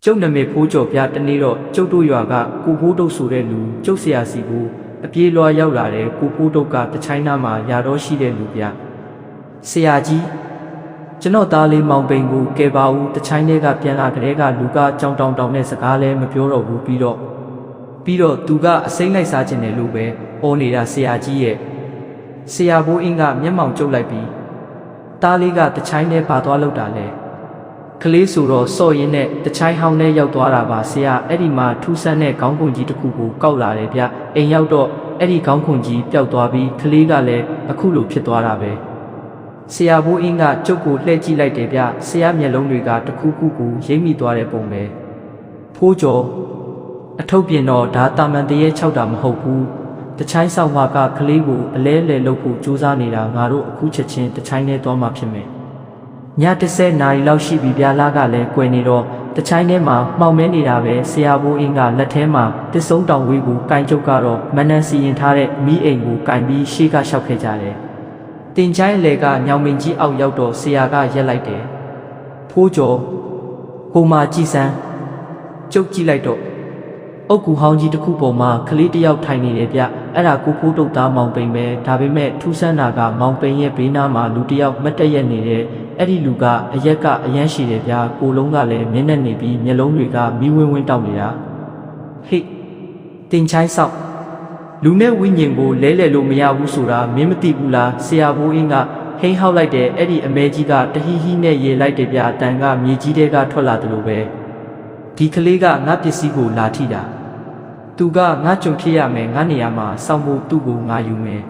ကျုပ်နာမည်ဖိုးကျော်ပြတနေ့တော့ကျုပ်တို့ရွာကကိုဖိုးတုတ်ဆိုတဲ့လူကျုပ်ဆရာစီကိုအပြေးလွှားရောက်လာတဲ့ကိုဖိုးတုတ်ကတချိုင်းနာမှာယာတော့ရှိတဲ့လူပြဆရာကြီးကျွန်တော်သားလေးမောင်ပိန်ကိုကဲပါဦးတချိုင်းတွေကပြန်လာတဲ့ကလူကကြောင်တောင်တောင်နဲ့စကားလည်းမပြောတော့ဘူးပြီးတော့သူကအစိမ့်လိုက်စားခြင်းတယ်လို့ပဲအော်နေတာဆရာကြီးရဲ့ဆရာဘိုးအင်းကမျက်မှောင်ကျုပ်လိုက်ပြီးသားလေးကတချိုင်းနဲ့ပါသွားလောက်တာလဲကလေးဆိုတော့စော့ရင်းနဲ့တချိုင်းဟောင်းနဲ့ရောက်သွားတာပါဆရာအဲ့ဒီမှာထူးဆန်းတဲ့ခေါင်းခွန်ကြီးတစ်ခုကိုကောက်လာတယ်ဗျအိမ်ရောက်တော့အဲ့ဒီခေါင်းခွန်ကြီးပျောက်သွားပြီးကလေးကလည်းအခုလိုဖြစ်သွားတာပဲဆရာဘိုးအင်းကကျုပ်ကိုလှည့်ကြည့်လိုက်တယ်ဗျဆရာမျက်လုံးတွေကတခုခုကိုရိပ်မိသွားတဲ့ပုံပဲဖိုးကျော်အထုပ်ပြင်တော့ဒါတာမန်တရေ၆တာမဟုတ်ဘူးတချိုင်းဆောင်ကကလေးကိုအလဲလဲလုပ်ဖို့ကြိုးစားနေတာငါတို့အခုချက်ချင်းတချိုင်းနဲ့သွားမှဖြစ်မယ်ည10နာရီလောက်ရှိပြီဗျာလားကလည်းကွယ်နေတော့တချိုင်းထဲမှာမှောင်မဲနေတာပဲဆရာဘိုးအင်းကလက်ထဲမှာတစ်စုံတောင်ဝေးကိုကင်ကျုပ်ကတော့မနန်းစီရင်ထားတဲ့မိအိမ်ကိုကင်ပြီးရှေ့ကလျှောက်ခဲ့ကြတယ်တင်ချိုင်းလေကညောင်မင်းကြီးအောက်ရောက်တော့ဆရာကရက်လိုက်တယ်ဖိုးကျော်ဟိုမှာကြည်စမ်းကျုပ်ကြည့်လိုက်တော့အုတ်ကူဟောင်းကြီးတစ်ခုပေါ်မှာကလေးတစ်ယောက်ထိုင်နေတယ်ဗျအဲ့ဒါကိုဖိုးတုတ်သားမောင်ပိန်ပဲဒါပေမဲ့ထူးဆန်းတာကမောင်ပိန်ရဲ့ဘေးနားမှာလူတစ်ယောက်မတ်တက်ရက်နေတဲ့အဲ့ဒီလူကအရက်ကအရမ်းရှိတယ်ဗျကိုလုံးကလည်းမျက်နှာနေပြီးမျက်လုံးတွေကမီးဝင်းဝင်းတောက်နေတာဟိတင်ချိုင်းဆောက်လူနဲ့ဝိညာဉ်ကိုလဲလှယ်လို့မရဘူးဆိုတာမင်းမသိဘူးလားဆရာဘိုးအင်းကဟိန်းဟောက်လိုက်တယ်အဲ့ဒီအမဲကြီးကတဟီဟီနဲ့ရေလိုက်တယ်ဗျအတန်ကမြေကြီးတဲကထွက်လာတယ်လို့ပဲဒီကလေးကငါပစ္စည်းကိုလာထိတာသူကငါကြုံဖြစ်ရမယ်ငါနေရာမှာစောင့်ဖို့သူ့ကိုငါယူမယ်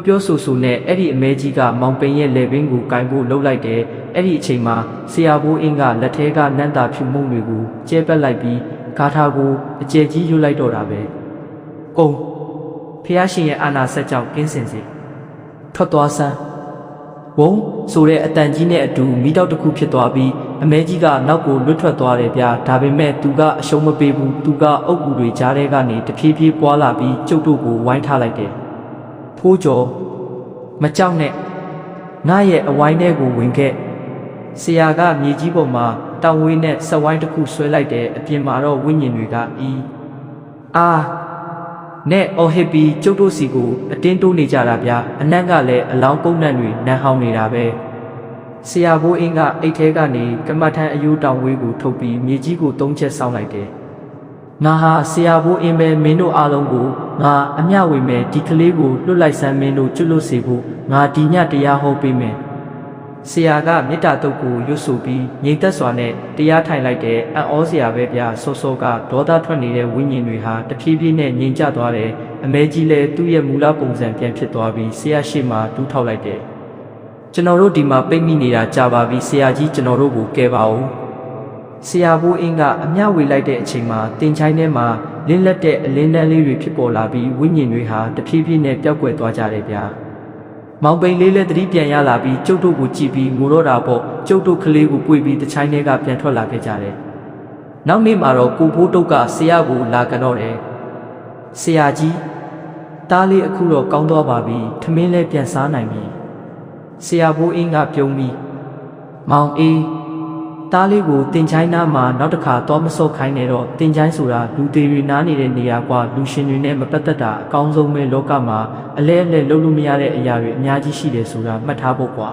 ပြောဆိုနဲ့အဲ့ဒီအမဲကြီးကမောင်ပိန်ရဲ့လေပင်ကိုကင်ဖို့လှုပ်လိုက်တယ်အဲ့ဒီအချိန်မှာဆရာဘိုးအင်းကလက်ထဲကနန်းတာဖြူမှုန့်တွေကိုကျဲပက်လိုက်ပြီးဂါထာကိုအကျယ်ကြီးရွတ်လိုက်တော့တာပဲကုံဖះရှင်ရဲ့အာနာဆက်ကြောင့်ကင်းစင်စေထွက်သွားစမ်းဝုံဆိုတဲ့အတန်ကြီးနဲ့အတူမိတောက်တစ်ခုဖြစ်သွားပြီးအမဲကြီးကနောက်ကိုလွတ်ထွက်သွားတယ်ဗျာဒါပေမဲ့သူကအရှုံးမပေးဘူးသူကအုပ်ကူတွေကြားထဲကနေတဖြည်းဖြည်းပွာလာပြီးကျုပ်တို့ကိုဝိုင်းထားလိုက်တယ်ဖိုးကျော်မကြောက်နဲ့ငါရဲ့အဝိုင်းထဲကိုဝင်ခဲ့ဆရာကမြေကြီးပေါ်မှာတောင်ဝေးနဲ့ဆက်ဝိုင်းတစ်ခုဆွဲလိုက်တယ်အပြင်မှာတော့ဝိညာဉ်တွေကအာနဲ့အော်ဟစ်ပြီးကျုပ်တို့စီကိုအတင်းတိုးနေကြတာဗျာအနက်ကလည်းအလောင်းပုံနှံ့တွေနန်းဟောင်းနေတာပဲဆရာဘိုးအင်းကအိတ်ထဲကနေကမ္မထန်အယူတောင်ဝေးကိုထုတ်ပြီးမြေကြီးကို၃ချက်ဆောင်းလိုက်တယ်ငါဟာဆရာဘိုးအင်းပဲမင်းတို့အားလုံးကိုငါအမျှဝေမယ်ဒီကလေးကိုလွတ်လိုက်စမ်းမင်းတို့ကျွတ်လွတ်စေဖို့ငါဒီညတရားဟောပေးမယ်ဆရာကမေတ္တာတုတ်ကိုရွတ်ဆိုပြီးငြိမ်သက်စွာနဲ့တရားထိုင်လိုက်တဲ့အံ့ဩစရာပဲဗျာစောကဒေါသထွက်နေတဲ့ဝိညာဉ်တွေဟာတဖြည်းဖြည်းနဲ့ငြိမ်ကျသွားတယ်အမဲကြီးလည်းသူ့ရဲ့မူလပုံစံပြန်ဖြစ်သွားပြီးဆရာရှိမှတူးထောက်လိုက်တယ်ကျွန်တော်တို့ဒီမှာပိတ်မိနေတာကြာပါပြီဆရာကြီးကျွန်တော်တို့ကိုကယ်ပါဦးဆရာဘိုးအင်းကအမျှဝေလိုက်တဲ့အချိန်မှာတင်ချိုင်းထဲမှာလင်းလက်တဲ့အလင်းတန်းလေးတွေဖြစ်ပေါ်လာပြီးဝိညာဉ်တွေဟာတဖြည်းဖြည်းနဲ့ပျောက်ကွယ်သွားကြတယ်ဗျာမောင်ပိန်လေးလည်းသတိပြန်ရလာပြီးကျုပ်တို့ကိုကြည့်ပြီးငိုတော့တာပေါ့ကျုပ်တို့ကလေးကိုပွေပြီးတချိုင်းထဲကပြန်ထွက်လာခဲ့ကြတယ်နောက်နေ့မှာတော့ကိုဖိုးတုတ်ကဆရာကိုလာကြတော့တယ်ဆရာကြီးတားလေးအခုတော့ကောင်းသွားပါပြီထမင်းလည်းပြန်စားနိုင်ပြီဆရာဘိုးအင်းကပြုံးပြီးမောင်အေးတားလေးကိုတင်ချိုင်းနားမှာနောက်တစ်ခါတော့မစော့ခိုင်းနေတော့တင်ချိုင်းဆိုတာလူသေးတွေနားနေတဲ့နေရာကွာလူရှင်တွေနဲ့မပတ်သက်တာအကောင်းဆုံးပဲလောကမှာအလဲအလဲလုံးလို့မရတဲ့အရာတွေအများကြီးရှိတယ်ဆိုတာမှတ်ထားဖို့ကွာ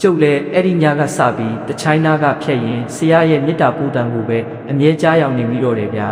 ကျုပ်လည်းအဲ့ဒီညကစပြီးတချိုင်းနားကဖြတ်ရင်ဆရာရဲ့မေတ္တာပူတန်ကိုပဲအမြဲကြားရောက်နေပြီးတော့တယ်ဗျာ